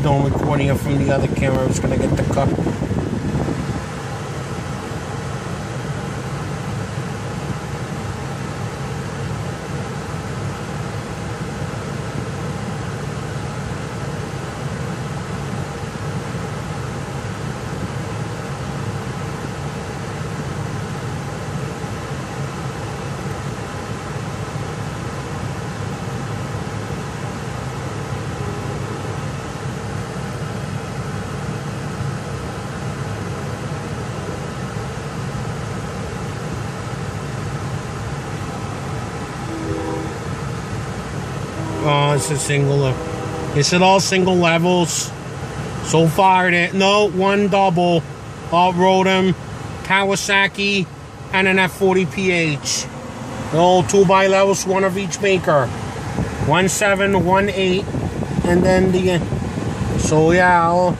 doing recording it from the other camera. I was gonna get the cup. Oh, it's a single. Is it all single levels? So far, no, one double. Off-Road Kawasaki, and an F40PH. All 2x levels, one of each maker. 1.7, 1.8, and then the. So yeah.